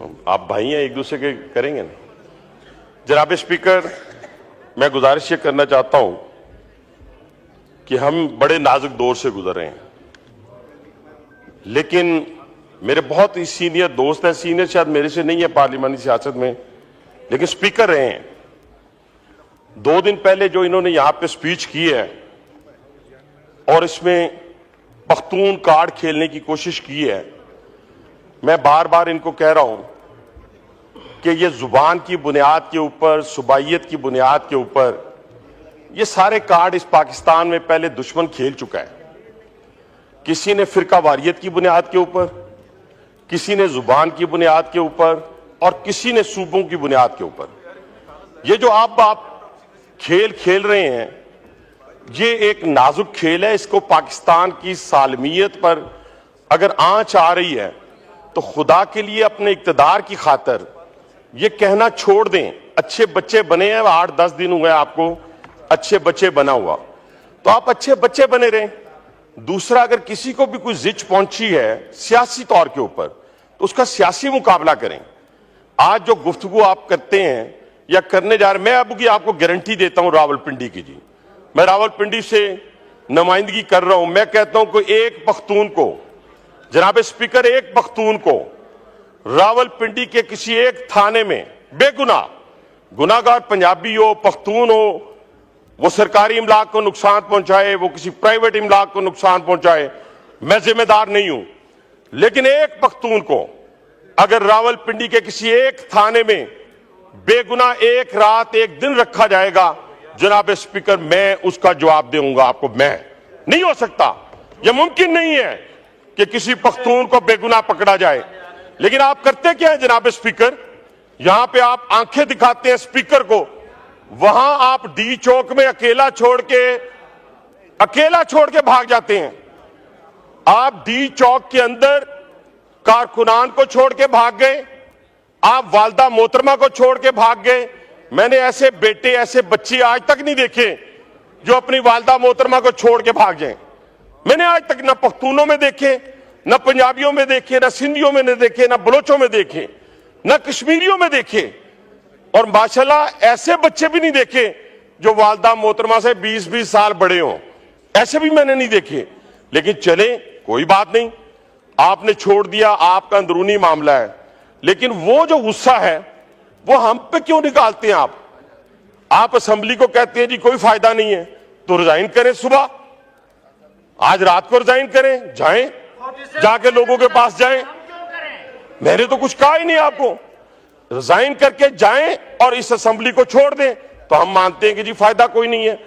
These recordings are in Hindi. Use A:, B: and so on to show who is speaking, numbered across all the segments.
A: आप भाई हैं, एक दूसरे के करेंगे ना। जनाब स्पीकर, मैं गुजारिश ये करना चाहता हूं कि हम बड़े नाजुक दौर से गुजर रहे हैं, लेकिन मेरे बहुत ही सीनियर दोस्त हैं, सीनियर शायद मेरे से नहीं है पार्लिमानी सियासत में, लेकिन स्पीकर रहे हैं। 2 दिन पहले जो इन्होंने यहां पे स्पीच की है और इसमें पख्तून कार्ड खेलने की कोशिश की है, मैं बार बार इनको कह रहा हूं कि ये जुबान की बुनियाद के ऊपर, सुबाइयत की बुनियाद के ऊपर ये सारे कार्ड इस पाकिस्तान में पहले दुश्मन खेल चुका है। किसी ने फिरका वारियत की बुनियाद के ऊपर, किसी ने जुबान की बुनियाद के ऊपर और किसी ने सूबों की बुनियाद के ऊपर। ये जो आप खेल खेल रहे हैं, ये एक नाजुक खेल है। इसको पाकिस्तान की सालमियत पर अगर आंच आ रही है तो खुदा के लिए अपने इक्तदार की खातर ये कहना छोड़ दें। अच्छे बच्चे बने हैं, 8-10 दिन हुए आपको अच्छे बच्चे बना हुआ, तो आप अच्छे बच्चे बने रहें। दूसरा, अगर किसी को भी कोई जिच पहुंची है सियासी तौर के ऊपर तो उसका सियासी मुकाबला करें। आज जो गुफ्तगू आप करते हैं या करने जा रहे, मैं अब की आपको गारंटी देता हूं रावलपिंडी की जी, मैं रावलपिंडी से नुमाइंदगी कर रहा हूं। मैं कहता हूं कि एक पख्तून को, जनाब स्पीकर, एक पख्तून को रावलपिंडी के किसी एक थाने में बेगुनाह, गुनाहगार पंजाबी हो, पख्तून हो, वो सरकारी इमलाक को नुकसान पहुंचाए, वो किसी प्राइवेट इमलाक को नुकसान पहुंचाए, मैं जिम्मेदार नहीं हूं, लेकिन एक पख्तून को अगर रावलपिंडी के किसी एक थाने में बेगुनाह एक रात एक दिन रखा जाएगा, जनाब स्पीकर, मैं उसका जवाब दूंगा आपको। मैं नहीं हो सकता, यह मुमकिन नहीं है कि किसी पख्तून को बेगुनाह पकड़ा जाए। लेकिन आप करते क्या है जनाब स्पीकर, यहां पे आप आंखें दिखाते हैं स्पीकर को, वहां आप डी चौक में अकेला छोड़ के भाग जाते हैं। आप डी चौक के अंदर कारकुनान को छोड़ के भाग गए, आप वालदा मोहतरमा को छोड़ के भाग गए। मैंने ऐसे बेटे, ऐसे बच्चे आज तक नहीं देखे जो अपनी वालदा मोहतरमा को छोड़ के भाग जाए। मैंने आज तक ना पख्तूनों में देखे, ना पंजाबियों में देखे, ना सिंधियों में देखे, ना बलोचों में देखे, ना कश्मीरियों में देखे, और माशाल्लाह ऐसे बच्चे भी नहीं देखे जो वालदा मोहतरमा से 20-20 साल बड़े हों, ऐसे भी मैंने नहीं देखे। लेकिन चले, कोई बात नहीं, आपने छोड़ दिया, आपका अंदरूनी मामला है। लेकिन वो जो गुस्सा है वो हम पे क्यों निकालते हैं आप असेंबली को कहते हैं जी कोई फायदा नहीं है, तो रिजाइन करें, सुबह आज रात को रिजाइन करें, जाएं, जाके लोगों के पास जाएं। मैंने तो कुछ कहा ही नहीं आपको, रिजाइन करके जाएं और इस असेंबली को छोड़ दें, तो हम मानते हैं कि जी फायदा कोई नहीं है।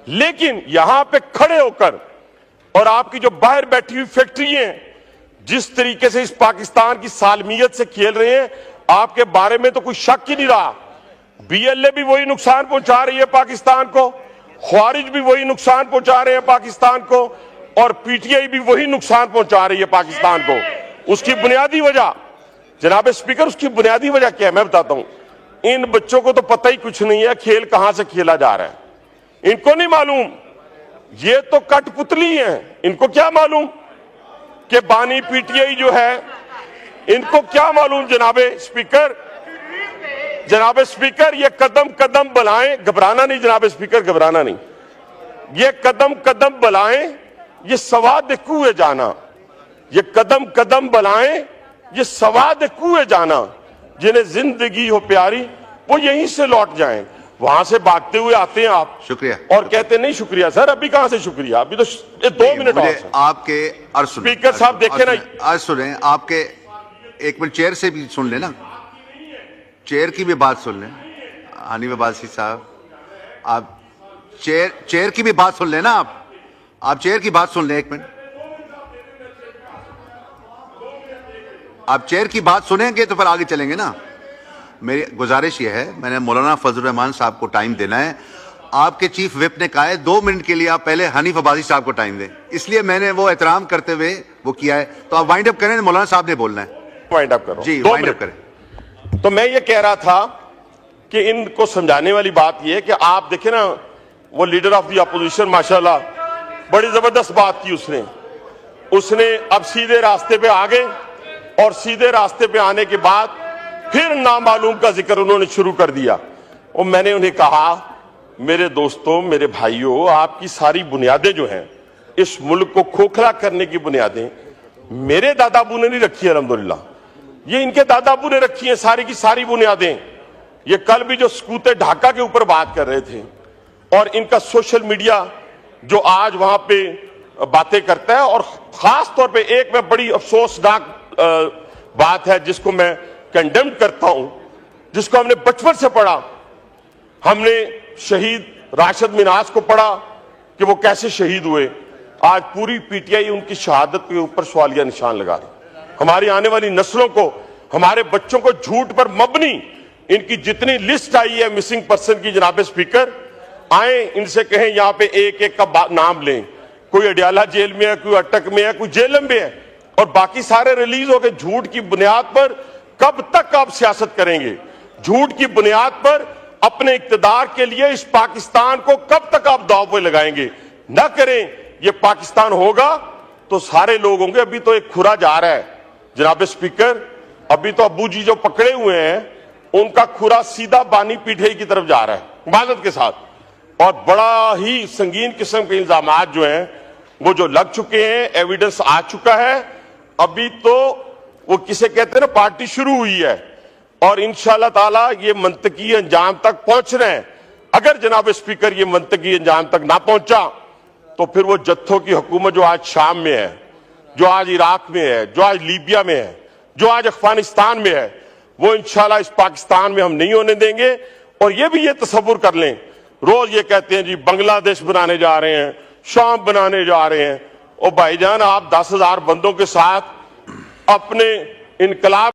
A: लेकिन यहां पे खड़े होकर और आपकी जो बाहर बैठी हुई फैक्ट्री हैं जिस तरीके से इस पाकिस्तान की सालमियत से खेल रहे हैं, आपके बारे में तो कोई शक ही नहीं रहा। बीएलए भी वही नुकसान पहुंचा रही है पाकिस्तान को, ख्वारिज भी वही नुकसान पहुंचा रहे हैं पाकिस्तान को, और पीटीआई भी वही नुकसान पहुंचा रही है पाकिस्तान को। उसकी बुनियादी वजह जनाब स्पीकर, उसकी बुनियादी वजह क्या है मैं बताता हूं। इन बच्चों को तो पता ही कुछ नहीं है खेल कहां से खेला जा रहा है, इनको नहीं मालूम। ये तो कठपुतली हैं, इनको क्या मालूम कि बानी पीटीआई जो है, इनको क्या मालूम। जनाब स्पीकर, ये कदम कदम बुलाएं, घबराना नहीं जनाब स्पीकर, घबराना नहीं। ये कदम कदम बुलाएं, ये सवाद कुएं जाना, ये कदम कदम बुलाएं, ये सवाद कुएं जाना। जिन्हें जिंदगी हो प्यारी वो यहीं से लौट जाएं। वहां से भागते हुए आते हैं आप,
B: शुक्रिया,
A: और कहते नहीं शुक्रिया सर। अभी कहां से शुक्रिया, अभी तो 2 मिनट और
B: आपके अर्ज सुने।
A: स्पीकर साहब देखे ना,
B: अर्ज सुने आपके, एक मिनट चेयर से भी सुन लेना, चेयर की भी बात सुन लें। हनीफ अब्बासी साहब, आप चेयर की भी बात सुन लेना, आप चेयर की बात सुन लें, एक मिनट। आप चेयर की बात सुनेंगे तो फिर आगे चलेंगे ना। मेरी गुजारिश ये है, मैंने मौलाना फजल रहमान साहब को टाइम देना है। आपके चीफ विप ने कहा है 2 मिनट के लिए आप पहले हनीफ अब्बासी साहब को टाइम दें, इसलिए मैंने वो एहतराम करते हुए वो किया है। तो आप वाइंड अप करें, मौलाना साहब ने बोलना है।
A: वाइंड अप करो
B: जी, वाइंड अप करें।
A: तो मैं ये कह रहा था कि इनको समझाने वाली बात ये है कि आप देखें ना, वो लीडर ऑफ द अपोजिशन माशाल्लाह बड़ी जबरदस्त बात की उसने अब सीधे रास्ते पे आ गए, और सीधे रास्ते पे आने के बाद फिर नामालूम का जिक्र उन्होंने शुरू कर दिया। और मैंने उन्हें कहा, मेरे दोस्तों, मेरे भाइयों, आपकी सारी बुनियादें जो हैं इस मुल्क को खोखला करने की बुनियादें मेरे दादाबू ने नहीं रखी है, अल्हम्दुलिल्लाह, ये इनके दादाबू ने रखी है सारी की सारी बुनियादें। ये कल भी जो सकूते ढाका के ऊपर बात कर रहे थे, और इनका सोशल मीडिया जो आज वहां पे बातें करता है, और खास तौर पे एक में बड़ी अफसोसनाक बात है जिसको मैं कंडेम करता हूं, जिसको हमने बचपन से पढ़ा। हमने शहीद राशिद मिन्हाज को पढ़ा कि वो कैसे शहीद हुए। आज पूरी पीटीआई उनकी शहादत के ऊपर सवालिया निशान लगा रही। हमारी आने वाली नस्लों को, हमारे बच्चों को झूठ पर मबनी इनकी जितनी लिस्ट आई है मिसिंग पर्सन की, जनाब स्पीकर, आए इनसे कहें यहां पे एक एक का नाम लें। कोई अडियाला जेल में है, कोई अटक में है, कोई जेल में है, और बाकी सारे रिलीज हो गए। झूठ की बुनियाद पर कब तक आप सियासत करेंगे? झूठ की बुनियाद पर अपने इक्तदार के लिए इस पाकिस्तान को कब तक आप दांव पे लगाएंगे? न करें। ये पाकिस्तान होगा तो सारे लोग होंगे। अभी तो एक खुरा जा रहा है जनाब स्पीकर, अभी तो अब्बू जी जो पकड़े हुए हैं उनका खुरा सीधा बानी पीठे की तरफ जा रहा है इबादत के साथ, और बड़ा ही संगीन किस्म के इल्जामात जो हैं वो जो लग चुके हैं, एविडेंस आ चुका है। अभी तो वो किसे कहते हैं ना, पार्टी शुरू हुई है, और इंशाअल्लाह ताला ये मंतकी अंजाम तक पहुंच रहे हैं। अगर जनाब स्पीकर ये मंतकी अंजाम तक ना पहुंचा तो फिर वो जत्थों की हुकूमत जो आज शाम में है, जो आज इराक में है, जो आज लीबिया में है, जो आज अफगानिस्तान में है, वो इंशाअल्लाह इस पाकिस्तान में हम नहीं होने देंगे। और ये भी ये तसव्वुर कर लें, रोज ये कहते हैं जी बांग्लादेश बनाने जा रहे हैं, शाम बनाने जा रहे हैं। और भाईजान, आप 10,000 बंदों के साथ अपने इनकलाब